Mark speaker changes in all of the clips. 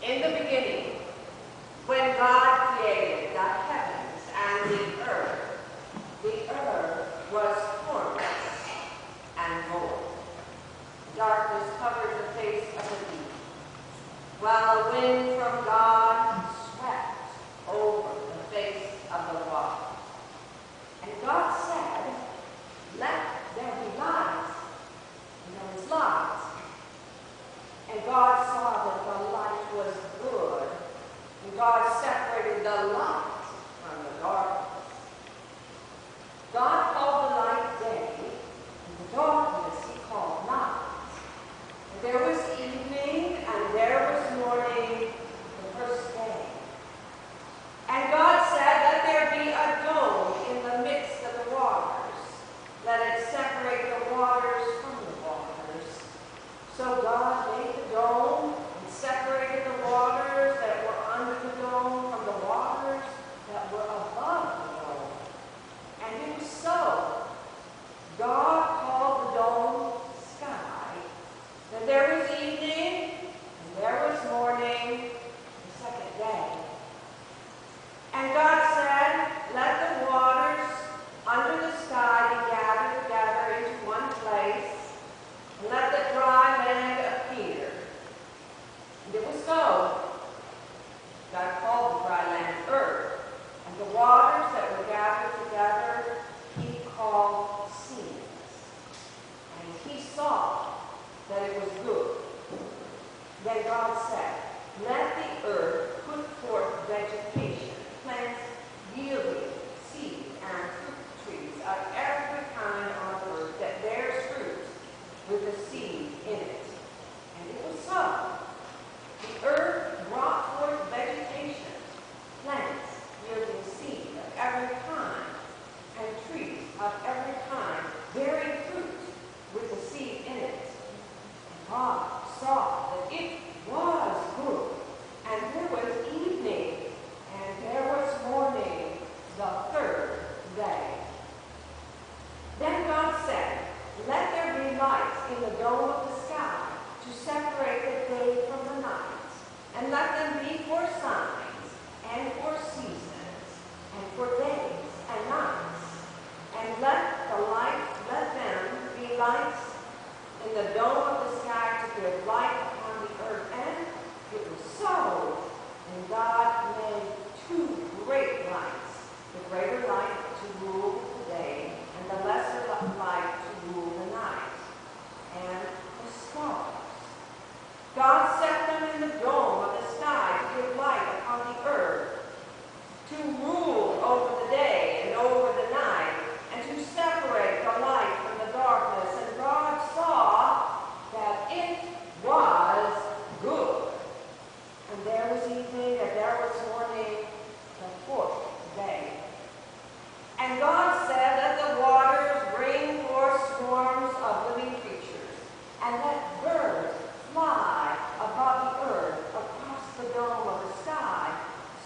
Speaker 1: In the beginning, when God created the heavens and the earth was formless and void. Darkness covered the face of the deep, while a wind from God swept over the face of the water. And God said, "Let there be light," and there was light. And God saw that the light was good, and God separated the light from the darkness. God called the light day, and the darkness he called night. And there was evening, and there was morning, the first day. And God said, "Let there be a dome in the midst of the waters. Let it separate the waters from the waters." So God made the dome and separated the waters that were under the dome from the waters that were above the dome. And it was so. God called the dome sky. Then there was evening, and there was morning, the second day. And God said, "Let the waters under the sky be gathered together into one place, and let the dry land appear." And it was so. God called the dry land earth, and the waters that were gathered together he called seas. And he saw that it was good. Then God said, "Let the earth put forth vegetation, plants yielding seed and fruit trees of every kind on earth that bears fruit with the seed in it." And it was so. The earth brought forth vegetation, plants yielding seed of every kind, and trees of every kind bearing fruit with the seed in it. And God saw that it was good. And there was evening, and there was morning, the third day. Then God said, "Let there be lights in the dome of the sky to separate the day from the night, and let them be for signs, and for seasons, and for days and nights. And let them be lights in the dome of the sky to give light upon the earth." And it was so. And God made two great lights, the greater light to rule the day, and the lesser light to rule the night, and the stars. God set them in the dome of the sky to give light upon the earth, to rule over the day and over the night, and to separate the light from the darkness. And God saw that it was good. And there was evening, and there was morning, the fourth day. And God said, "Let the waters bring forth swarms of living creatures, and let birds fly above the earth across the dome of the sky."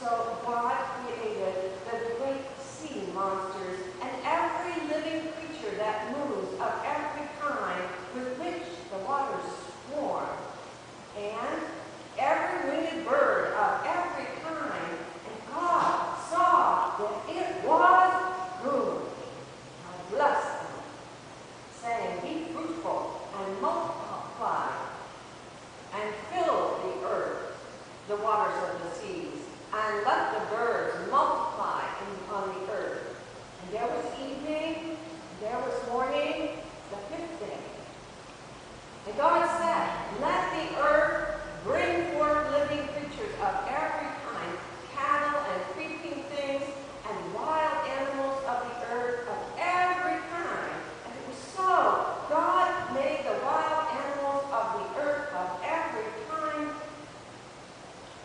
Speaker 1: So God created the great sea monsters and every living creature that moves of every kind with which the waters swarm, and every winged bird of every kind. And God saw that it was good. God blessed them, saying, "Be fruitful and multiply, and fill the earth, the waters of the seas, and let the birds multiply on the earth." And there was evening, and there was morning, the fifth day. And God said, "Let the earth bring forth living creatures of every kind, cattle and creeping things, and wild animals of the earth of every kind." And it was so. God made the wild animals of the earth of every kind,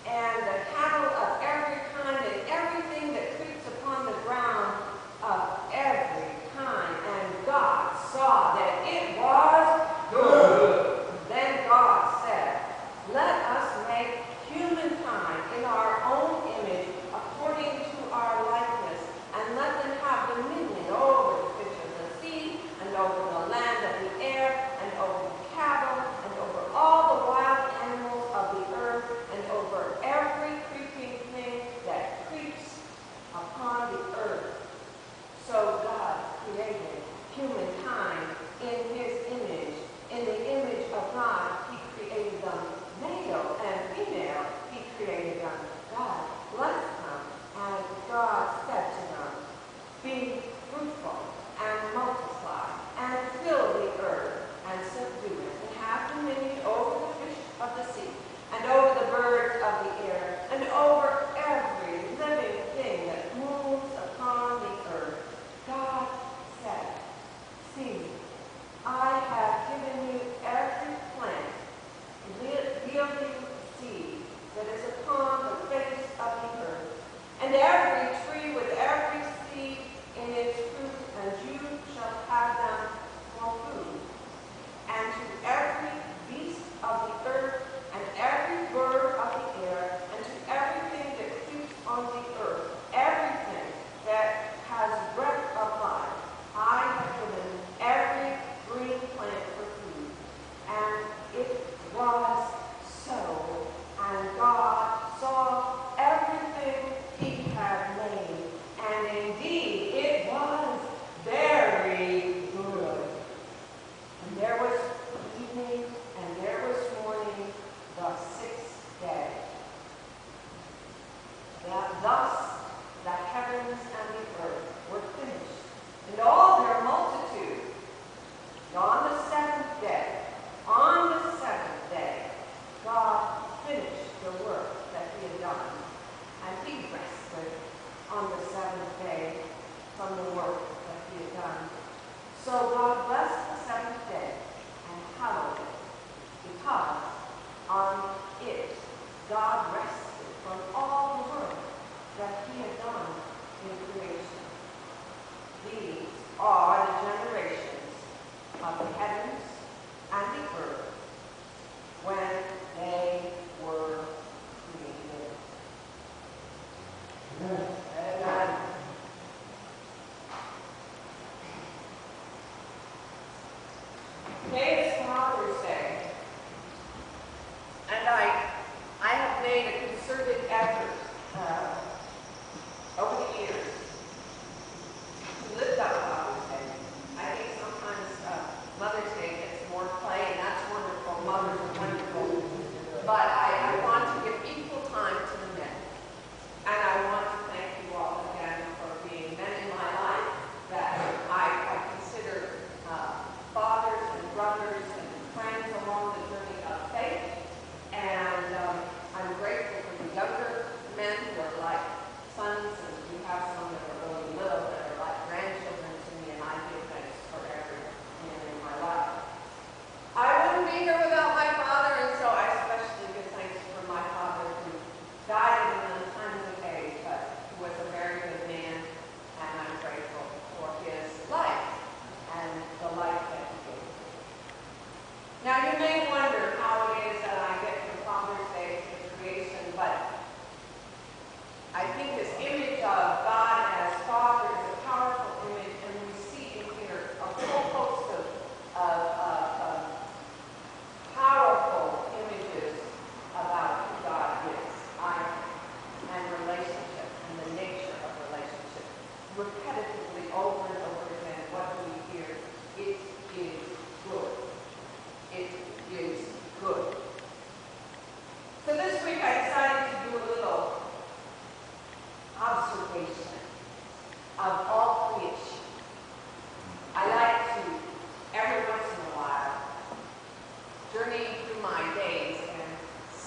Speaker 1: and the cattle of every kind, and everything that creeps upon the ground of every kind. And God saw that it was good. Then God said, "Let us make humankind in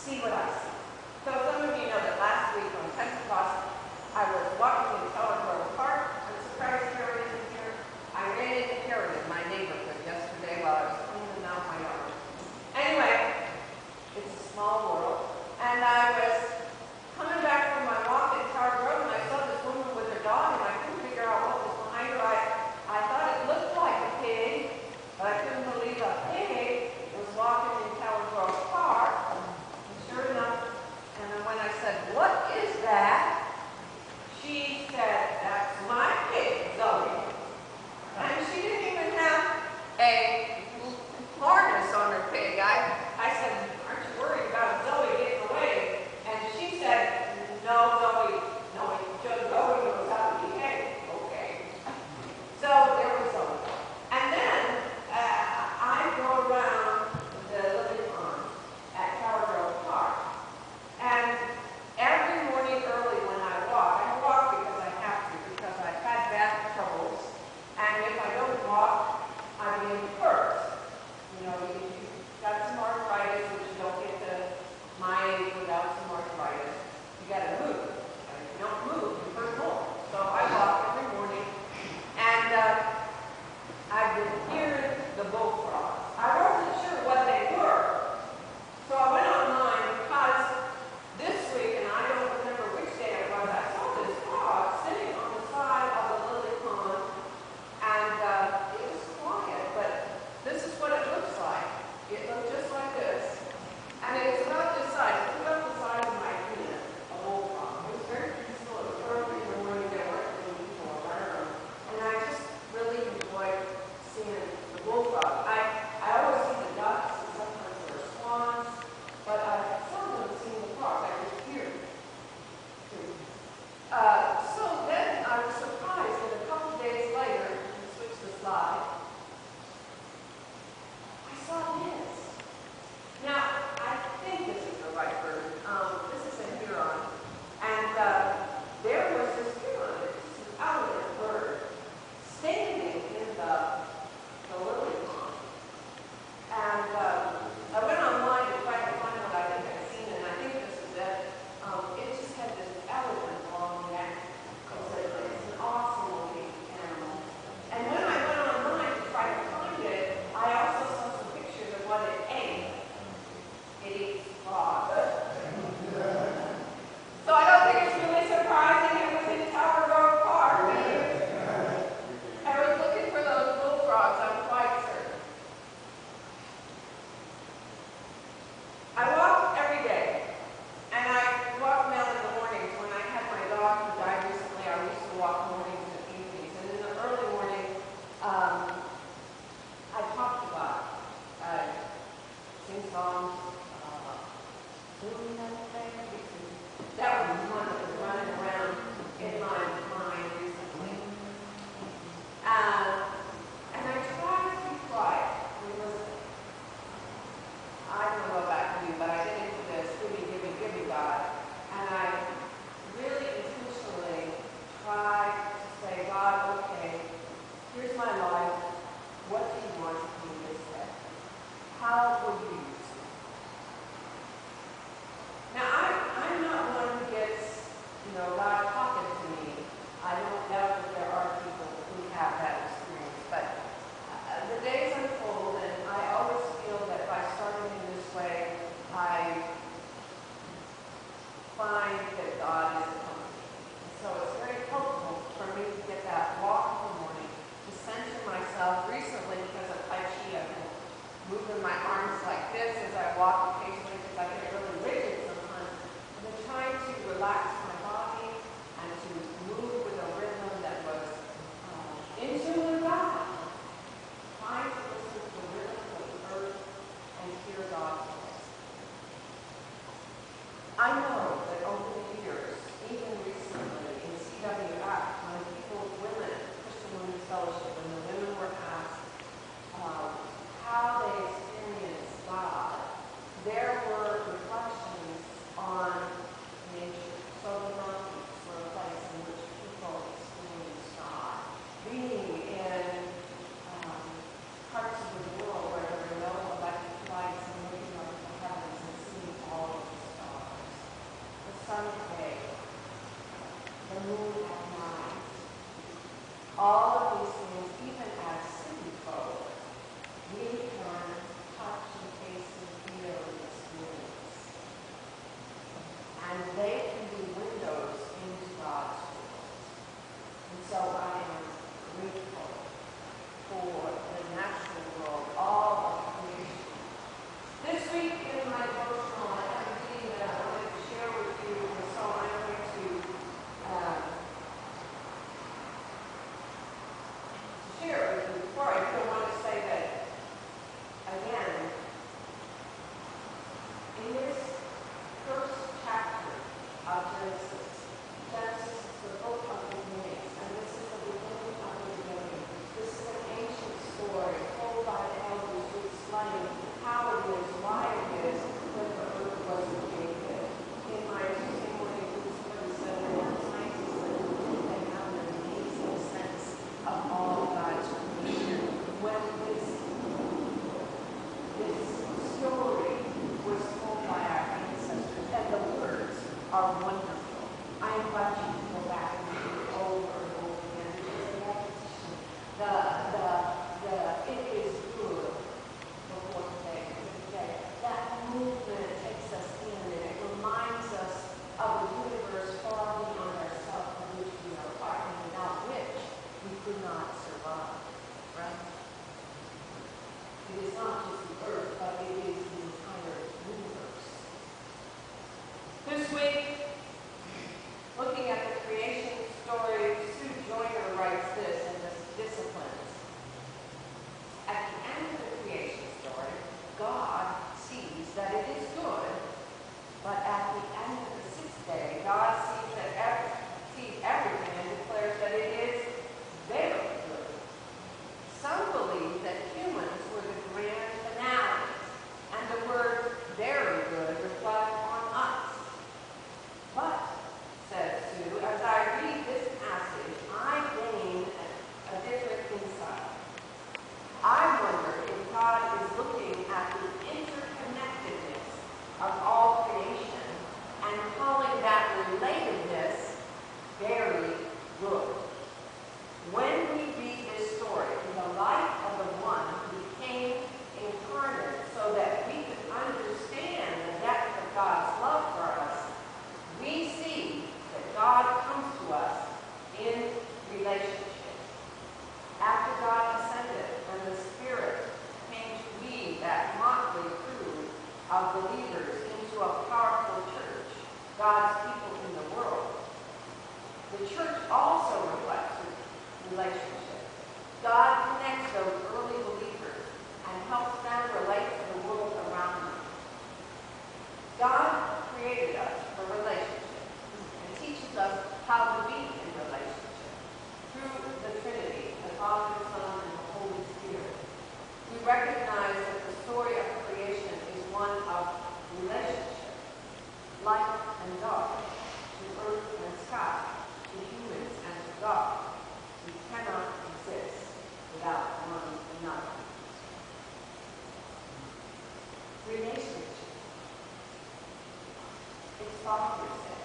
Speaker 1: see what I see. So some of you know that last week on Pentecost, I was walking in Tower Grove Park. I'm surprised Harry isn't here. I ran into Harry in my neighborhood yesterday while I was cleaning out my yard. Anyway, it's a small world. And I was coming back from my walk in Tower Grove, and I saw this woman with her dog, and I couldn't figure out what was behind her. I thought it looked like a pig, but I couldn't believe a pig was walking in Tower Grove Park. And sure enough, and then when I said, "What is that?" she said, "That's my pig, Zoe." And she didn't even have a harness on her pig. I said, "Aren't you worried about Zoe getting away?" And she said, "No, Zoe, Zoe knows how to behave." Okay. So there was Zoe. And then I go around the lily pond at Tower Grove Park. And every morning early when I walk because I have to, because I've had back troubles. And if I don't walk, I begin to hurt. You know, you've got some arthritis, which you don't get to my age without some arthritis. You got to move. And if you don't move, you hurt more. So I walk every morning. And I've been hearing the bullfrogs. I wasn't sure what they were. So I went online because this week, and I don't remember which day it was, I saw this frog sitting on the side of the lily pond. And it was quiet, but this is what it looks like. It looked just like this. And it was about this size. It was about the size of my hand, a bullfrog. It was very peaceful. It was early in the morning. There weren't many people around. And I just really enjoyed seeing the bullfrog. I always see the ducks, and sometimes there are swans, but I've seldom seen the frog. I just hear it. So then I was surprised that a couple days later, switch the slide, I saw this. Now, I think this is the right bird. This is a heron. And there was this heron, this is an elegant bird, standing in the lily pond. And I went online to try to find what I think I'd seen, and I think this is it. It just had this elegant long neck. It's an awesome looking animal. And when I went online to try to find it, I also saw some pictures of what it ate. It eats frogs. So I don't think it's really surprising it was in Tower Grove Park. I was looking for those bullfrogs, I'm quite certain. I walk every day. And I walk now in the mornings. When I had my dog who died recently, I used to walk mornings and evenings. And in the early morning, I talk to God. I sing songs. That was one that was running around in my mind recently. And I try to be quiet. I don't know about you, but I get into this give me God. And I really intentionally try to say, God, okay, here's my life. What do you want me to say? How will you use me? Now, I'm not one who gets, God talking to me. I don't doubt that there are people who have that experience. But the days unfold, and I always feel that by starting in this way, I find that God is accompanying me. So it's very helpful for me to get that walk in the morning, to center myself. Recently, because of Tai Chi, I've been moving my arms like this as I walk occasionally because I get really rigid sometimes. I've been trying to relax my body and to move with a rhythm that was in tune with God. Trying to listen to the rhythm of the earth and hear God's voice. I know that over the years, even recently in CWF, when women, Christian Women's Fellowship, when the women were asked how they experienced God, there were reflections on nature. So the mountains were a place in which people experienced God. Being in parts of the world where there were no electric lights and looking up at the heavens and seeing all of the of believers into a powerful church, God's people in the world. The church also reflects relationship. God connects those early believers and helps them relate to the world around them. God created us for relationship and teaches us how to be in relationship through the Trinity, the Father, Son, and the Holy Spirit. We recognize that the story of creation is one of relationship, light and dark, to earth and sky, to humans and to God. We cannot exist without one another. Relationship. Its father said,